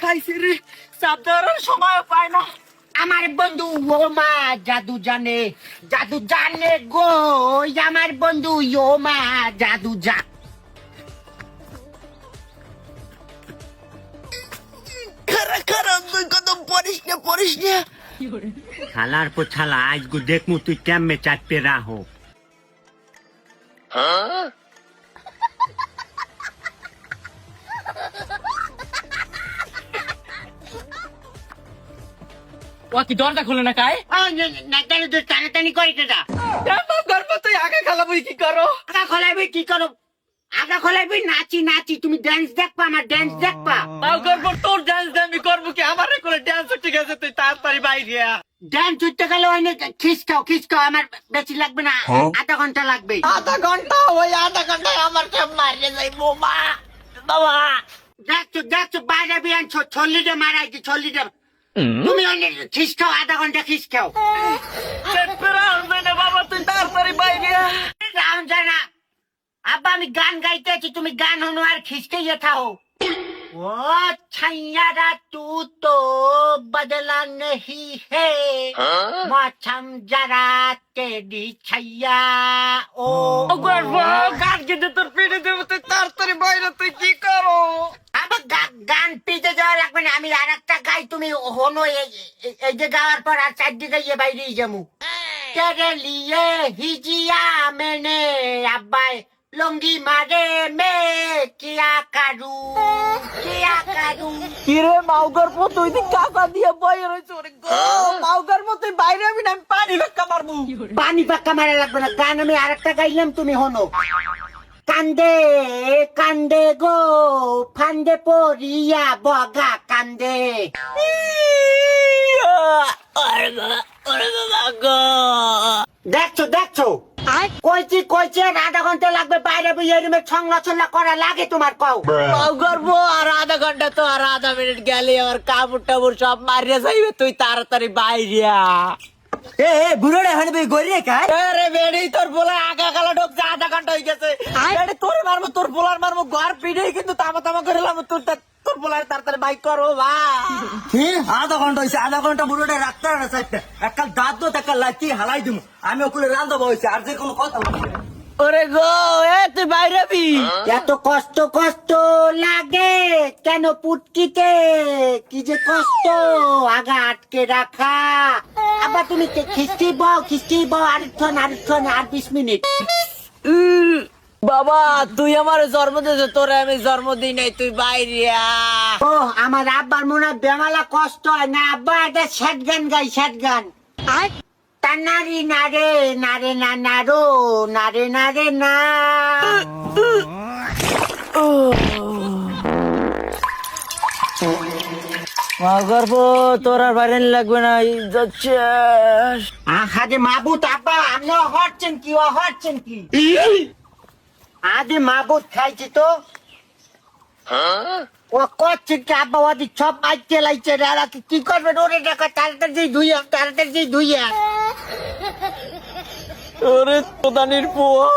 খাইছি রে, চাপ দেওয়ার সময় পায় না। আমার বন্ধু ও মা জাদু জানে গো, আমার বন্ধু ও মা জাদু খারা খারা তুই কত পড়িস না। ছালার পর ছালা আজ গো দেখমু তুই কেমনে চাপতে রাহো। ও কি দরজা খুলে না কায়? টানাটানি করে কেটা গর্ব তুই আগে খালাবই কি করো? আগা খোলাইবি নাচি তুমি ড্যান্স দেখবা, আমার ড্যান্স দেখবা। তাও গর্ব তোর ডান্স আমি করবো কি? আমার করে ডান্স ঠিক আছে, তুই তাড়াতাড়ি বাইরে আ। ড্যান্স উঠতে গেলে অনেক খিসকাও আমার বেশি লাগবে না, আধা ঘন্টা লাগবে। আধা ঘন্টা? ওই আধা ঘন্টায় আমার সব মারিয়ে যাইবো মা বাবা। দেখছো বাইরে বিয়ান ছল্লিটা মারাইছি, ছল্লিটা। তুমি অনেক খিসকাও, আধা ঘন্টা খিসকাও। বাবা তুই তাড়াতাড়ি বাইরে আ। রাউন্ড জানা আব্বা, আমি গান গাইতে আছি, তুমি গান হনো আর খিসকে থাও। ও छैयारा तू तो बदला नहीं है, मौसम जरा तेरी छैया ओ গর্ব গান গেতে তোর পেটে দেবো, তুই তাড়াতাড়ি বাইরে। তুই কি করো? আবার গান পিতে যাওয়া লাগবে না, আমি আর একটা গাই, তুমি হনো এই যে গাওয়ার পর আর চারদিকে গাইয়ে বাইরে যাবো। तेरे लिए हिजिया मैंने अब्बाई लुंगी मारे मैं क्या करूं। কিরে মাউগার পো, তুই দি কাকা দিয়ে বাইরে হইছ রে গো। মাউগার পো তুই বাইরে আমি না, আমি পানি ধাক্কা মারবো। পানি পাক্কা মারা লাগবে না, গান আমি আর একটা গাইলাম, তুমি হনো। কান্দে কান্দে গো ফান্দে পড়িয়া বগা কান্দে। দেখছো কইছি আধা ঘন্টা লাগবে, বাইরে বিয়ে রুমে ছংলা করা লাগে তোমার কও। মাউগার পো আর আধা ঘন্টা তো, আর আধা মিনিট গেলে আর কাপড় টাপড় সব মারিয়ে যাইবে। তুই তাড়াতাড়ি বাইরে আ। এ বুড়োড়ে হলে বই গড়িয়ে কায় আরে বেড়ি তোর বলা আগা কালা ঢোকছে, আধা ঘন্টা হয়ে গেছে। বেড়ি তোর মারবো, তোর বলার মারবো, ঘর পিড়েই কিন্তু তামা করে লাম। তোর বলার তাড়াতাড়ি বাইক করো বা। কি আধা ঘন্টা হয়েছে? আধা ঘন্টা বুড়োটা রাখতে না চাইতে একটা দাঁত দো একটা লাচি হালাই দিমু, আমি ওগুলো রান্ধব হয়েছে। আর যে কোনো কথা বলছি না। ওরে গো এ তুই বাইরে বি। এত কষ্ট লাগে কেন পুটকিতে, কি যে কষ্ট আগা আটকে রাখা। আবার তুমি খিস্তি বউ আরেকক্ষণ আর 20 মিনিট। বাবা তুই আমার জন্ম দিয়েছে, তোরে আমি জন্ম দিই নাই। তুই বাইরে আ। ও আমার আব্বার মনে হয় বেমালা কষ্ট হয় না, আব্বা একটা শ্যাট গান গাই, শ্যাট গান। তানারি নারে নারে না নারো নারে নারে না। মাউগার পো তোর আর বাইরে লাগবে না, যাচ্ছে। আহাদে মাবুত আব্বা, আপনি হচ্ছেন কি আদে মাবুত খাইছি তো। ও করছে কি আব্বা, ওদের সব আইতে লাইছে রে, আর কি করবে ওরে টাকা তাড়াতাড়ি ধুইয়া। ওরে তোদানির পোয়া